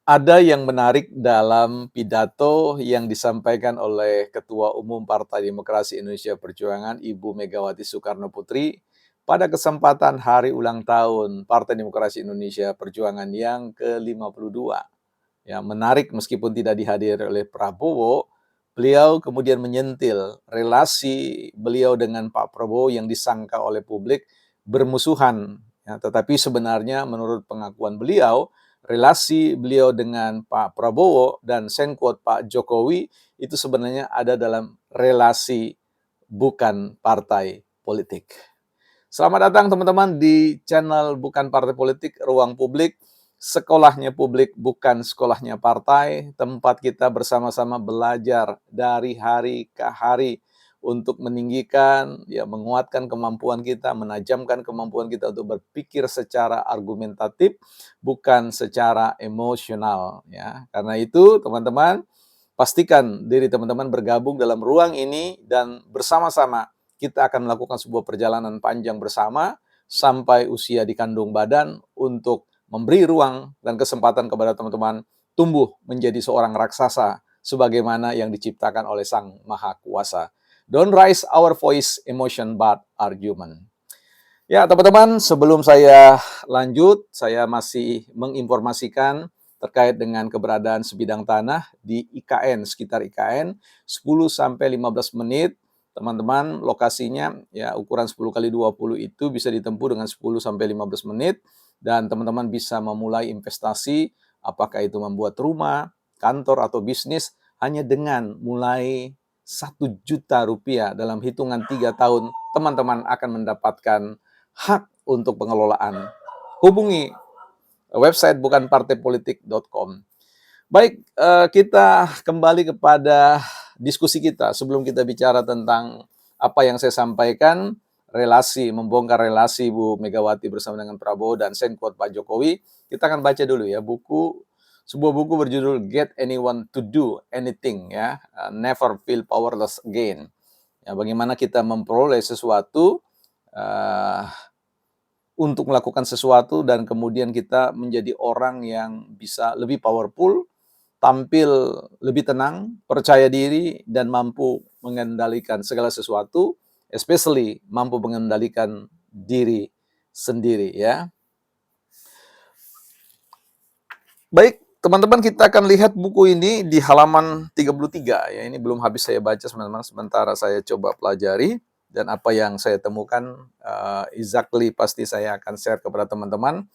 Ada yang menarik dalam pidato yang disampaikan oleh Ketua Umum Partai Demokrasi Indonesia Perjuangan, Ibu Megawati Soekarno Putri, pada kesempatan hari ulang tahun Partai Demokrasi Indonesia Perjuangan yang ke-52. Ya, menarik meskipun tidak dihadiri oleh Prabowo, beliau kemudian menyentil relasi beliau dengan Pak Prabowo yang disangka oleh publik bermusuhan. Ya, tetapi sebenarnya menurut pengakuan beliau, relasi beliau dengan Pak Prabowo dan sengkot Pak Jokowi itu sebenarnya ada dalam relasi bukan partai politik. Selamat datang teman-teman di channel Bukan Partai Politik, Ruang Publik. Sekolahnya publik, bukan sekolahnya partai. Tempat kita bersama-sama belajar dari hari ke hari untuk meninggikan, ya, menguatkan kemampuan kita, menajamkan kemampuan kita untuk berpikir secara argumentatif, bukan secara emosional. Ya, karena itu teman-teman, pastikan diri teman-teman bergabung dalam ruang ini dan bersama-sama kita akan melakukan sebuah perjalanan panjang bersama sampai usia di kandung badan untuk memberi ruang dan kesempatan kepada teman-teman tumbuh menjadi seorang raksasa sebagaimana yang diciptakan oleh Sang Maha Kuasa. Don't raise our voice, emotion, but argument. Ya, teman-teman, sebelum saya lanjut, saya masih menginformasikan terkait dengan keberadaan sebidang tanah di IKN, sekitar IKN, 10 sampai 15 menit. Teman-teman, lokasinya ya ukuran 10 kali 20 itu bisa ditempuh dengan 10 sampai 15 menit dan teman-teman bisa memulai investasi, apakah itu membuat rumah, kantor atau bisnis hanya dengan mulai 1 juta rupiah dalam hitungan 3 tahun, teman-teman akan mendapatkan hak untuk pengelolaan. Hubungi website bukanpartaipolitik.com. Baik, kita kembali kepada diskusi kita. Sebelum kita bicara tentang apa yang saya sampaikan, membongkar relasi Bu Megawati bersama dengan Prabowo dan sengkot Pak Jokowi, kita akan baca dulu ya sebuah buku berjudul Get Anyone to Do Anything, ya, Never Feel Powerless Again. Ya, bagaimana kita memperoleh sesuatu, uh, untuk melakukan sesuatu dan kemudian kita menjadi orang yang bisa lebih powerful, tampil lebih tenang, percaya diri, dan mampu mengendalikan segala sesuatu, especially mampu mengendalikan diri sendiri, ya. Baik, teman-teman, kita akan lihat buku ini di halaman 33 ya. Ini belum habis saya baca teman-teman, sementara saya coba pelajari dan apa yang saya temukan exactly pasti saya akan share kepada teman-teman.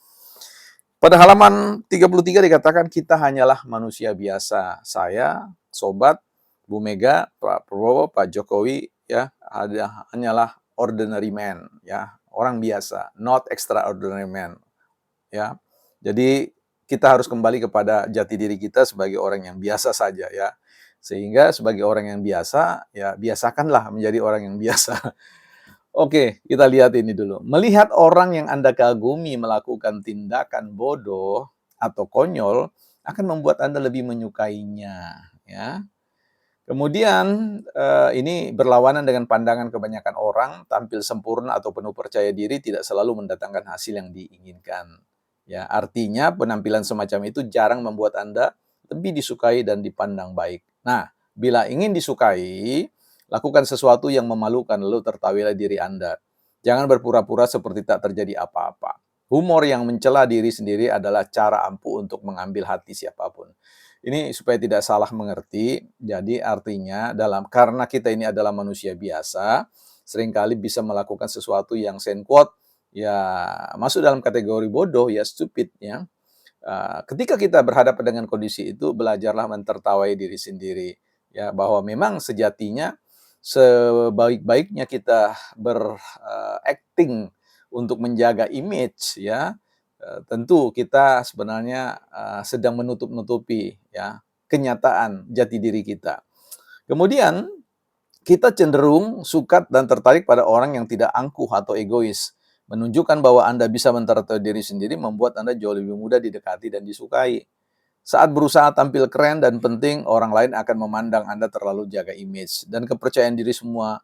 Pada halaman 33 dikatakan kita hanyalah manusia biasa. Saya, sobat, Bu Mega, Pak Prabowo, Pak Jokowi, ya, hanyalah ordinary man, ya, orang biasa, not extraordinary man, ya. Jadi kita harus kembali kepada jati diri kita sebagai orang yang biasa saja, ya. Sehingga sebagai orang yang biasa, ya, biasakanlah menjadi orang yang biasa. Oke, kita lihat ini dulu. Melihat orang yang Anda kagumi melakukan tindakan bodoh atau konyol akan membuat Anda lebih menyukainya, ya. Kemudian ini berlawanan dengan pandangan kebanyakan orang, tampil sempurna atau penuh percaya diri tidak selalu mendatangkan hasil yang diinginkan. Ya, artinya penampilan semacam itu jarang membuat Anda lebih disukai dan dipandang baik. Nah, bila ingin disukai, lakukan sesuatu yang memalukan lalu tertawalah diri Anda. Jangan berpura-pura seperti tak terjadi apa-apa. Humor yang mencela diri sendiri adalah cara ampuh untuk mengambil hati siapapun. Ini supaya tidak salah mengerti, jadi artinya karena kita ini adalah manusia biasa, seringkali bisa melakukan sesuatu yang quote, ya masuk dalam kategori bodoh, ya stupid, ya. Ketika kita berhadapan dengan kondisi itu, belajarlah mentertawai diri sendiri, ya, bahwa memang sejatinya sebaik-baiknya kita berakting untuk menjaga image, ya, tentu kita sebenarnya sedang menutup-nutupi, ya, kenyataan jati diri kita. Kemudian kita cenderung suka dan tertarik pada orang yang tidak angkuh atau egois. Menunjukkan bahwa Anda bisa mentertawa diri sendiri membuat Anda jauh lebih mudah didekati dan disukai. Saat berusaha tampil keren dan penting, orang lain akan memandang Anda terlalu jaga image. Dan kepercayaan diri semua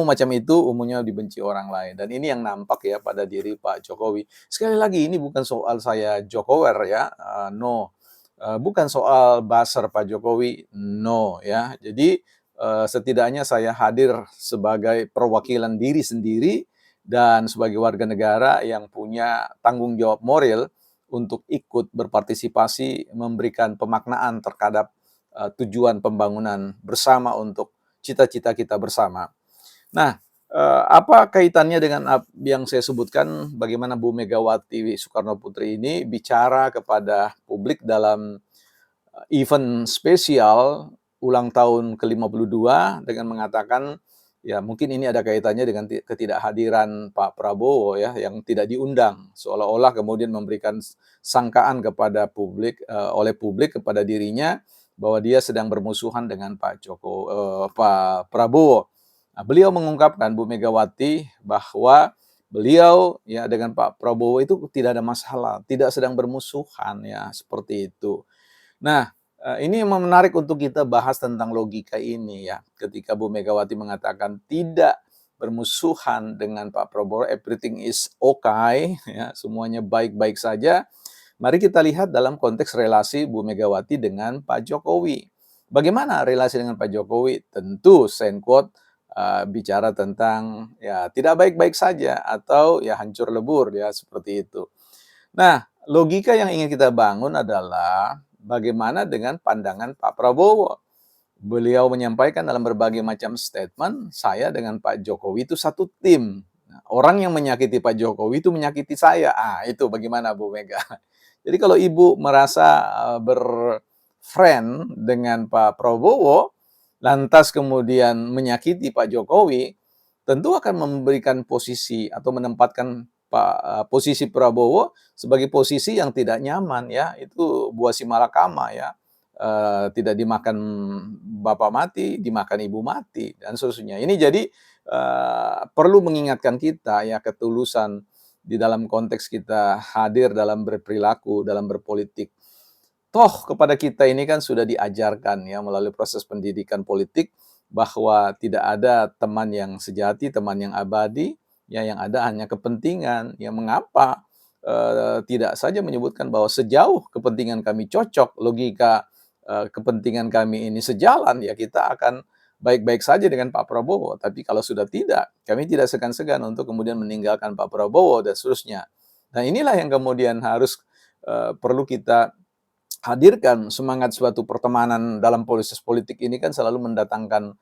macam itu umumnya dibenci orang lain. Dan ini yang nampak ya pada diri Pak Jokowi. Sekali lagi, ini bukan soal saya Jokower ya, no. bukan soal buzzer Pak Jokowi, no ya. Jadi, setidaknya saya hadir sebagai perwakilan diri sendiri dan sebagai warga negara yang punya tanggung jawab moral untuk ikut berpartisipasi memberikan pemaknaan terhadap, tujuan pembangunan bersama untuk cita-cita kita bersama. Nah, apa kaitannya dengan yang saya sebutkan bagaimana Bu Megawati Soekarnoputri ini bicara kepada publik dalam event spesial ulang tahun ke-52 dengan mengatakan, ya mungkin ini ada kaitannya dengan ketidakhadiran Pak Prabowo ya, yang tidak diundang. Seolah-olah kemudian memberikan sangkaan kepada publik, oleh publik kepada dirinya bahwa dia sedang bermusuhan dengan Pak Prabowo. Nah, beliau mengungkapkan, Bu Megawati, bahwa beliau ya dengan Pak Prabowo itu tidak ada masalah, tidak sedang bermusuhan ya, seperti itu. Nah, ini menarik untuk kita bahas tentang logika ini ya. Ketika Bu Megawati mengatakan tidak bermusuhan dengan Pak Prabowo, everything is okay, ya, semuanya baik-baik saja. Mari kita lihat dalam konteks relasi Bu Megawati dengan Pak Jokowi. Bagaimana relasi dengan Pak Jokowi? Tentu saya quote, bicara tentang ya tidak baik-baik saja atau ya hancur lebur ya, seperti itu. Nah, logika yang ingin kita bangun adalah bagaimana dengan pandangan Pak Prabowo. Beliau menyampaikan dalam berbagai macam statement, saya dengan Pak Jokowi itu satu tim. Nah, orang yang menyakiti Pak Jokowi itu menyakiti saya. Ah, itu bagaimana Bu Mega? Jadi kalau Ibu merasa berfriend dengan Pak Prabowo, lantas kemudian menyakiti Pak Jokowi, tentu akan memberikan posisi atau menempatkan posisi Prabowo sebagai posisi yang tidak nyaman ya, itu buah si malakama ya, tidak dimakan bapak mati, dimakan ibu mati dan seterusnya. Ini jadi, perlu mengingatkan kita ya ketulusan di dalam konteks kita hadir dalam berperilaku, dalam berpolitik. Toh kepada kita ini kan sudah diajarkan ya melalui proses pendidikan politik bahwa tidak ada teman yang sejati, teman yang abadi, ya yang ada hanya kepentingan. Ya mengapa tidak saja menyebutkan bahwa sejauh kepentingan kami cocok, logika kepentingan kami ini sejalan, ya kita akan baik-baik saja dengan Pak Prabowo. Tapi kalau sudah tidak, kami tidak segan-segan untuk kemudian meninggalkan Pak Prabowo dan seterusnya. Nah inilah yang kemudian harus perlu kita hadirkan. Semangat suatu pertemanan dalam proses politik ini kan selalu mendatangkan,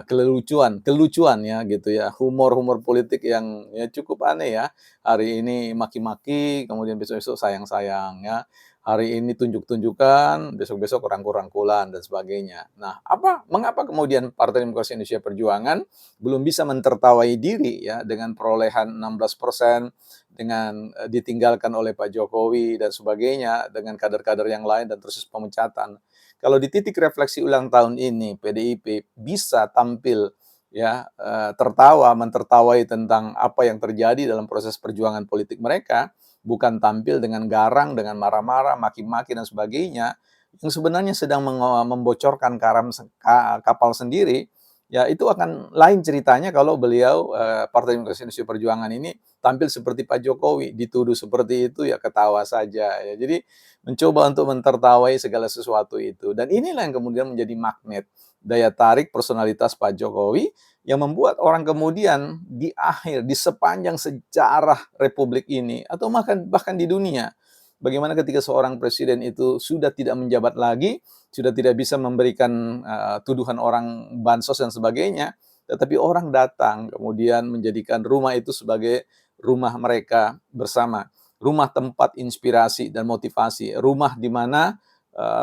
kelucuan ya gitu ya, humor-humor politik yang ya cukup aneh ya. Hari ini maki-maki, kemudian besok-besok sayang-sayang ya. Hari ini tunjuk-tunjukkan, besok-besok rangkul-rangkulan dan sebagainya. Nah, mengapa kemudian Partai Demokrasi Indonesia Perjuangan belum bisa mentertawai diri ya dengan perolehan 16%, dengan ditinggalkan oleh Pak Jokowi dan sebagainya, dengan kader-kader yang lain dan proses pemecatan. Kalau di titik refleksi ulang tahun ini PDIP bisa tampil ya, tertawa, mentertawai tentang apa yang terjadi dalam proses perjuangan politik mereka, bukan tampil dengan garang, dengan marah-marah, maki-maki dan sebagainya, yang sebenarnya sedang membocorkan kapal sendiri, ya itu akan lain ceritanya kalau beliau, Partai Demokrasi Indonesia Perjuangan ini tampil seperti Pak Jokowi, dituduh seperti itu ya ketawa saja ya. Jadi mencoba untuk mentertawai segala sesuatu itu, dan inilah yang kemudian menjadi magnet, daya tarik personalitas Pak Jokowi yang membuat orang kemudian di akhir, di sepanjang sejarah republik ini atau bahkan di dunia, bagaimana ketika seorang presiden itu sudah tidak menjabat lagi, sudah tidak bisa memberikan, tuduhan orang bansos dan sebagainya, tetapi orang datang kemudian menjadikan rumah itu sebagai rumah mereka bersama, rumah tempat inspirasi dan motivasi, rumah di mana,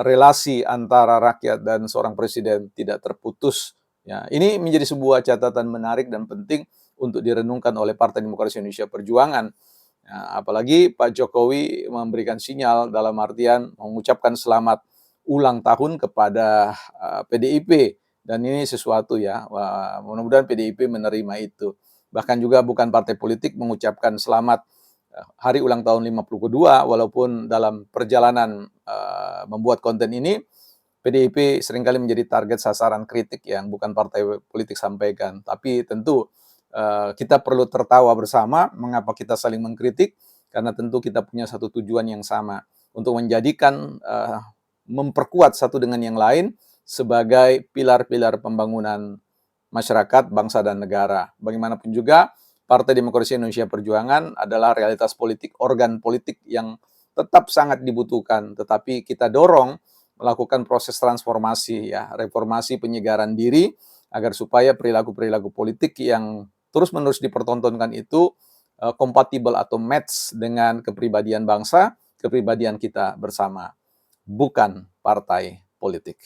relasi antara rakyat dan seorang presiden tidak terputus. Ya, ini menjadi sebuah catatan menarik dan penting untuk direnungkan oleh Partai Demokrasi Indonesia Perjuangan. Nah, apalagi Pak Jokowi memberikan sinyal dalam artian mengucapkan selamat ulang tahun kepada PDIP, dan ini sesuatu ya, mudah-mudahan PDIP menerima itu. Bahkan juga bukan partai politik mengucapkan selamat hari ulang tahun 50 kedua, walaupun dalam perjalanan membuat konten ini PDIP seringkali menjadi target sasaran kritik yang bukan partai politik sampaikan. Tapi tentu kita perlu tertawa bersama, mengapa kita saling mengkritik, karena tentu kita punya satu tujuan yang sama. untuk menjadikan memperkuat satu dengan yang lain sebagai pilar-pilar pembangunan masyarakat, bangsa, dan negara. Bagaimanapun juga, Partai Demokrasi Indonesia Perjuangan adalah realitas politik, organ politik yang tetap sangat dibutuhkan, tetapi kita dorong melakukan proses transformasi, ya, reformasi penyegaran diri, agar supaya perilaku-perilaku politik yang terus-menerus dipertontonkan itu kompatibel atau match dengan kepribadian bangsa, kepribadian kita bersama, bukan partai politik.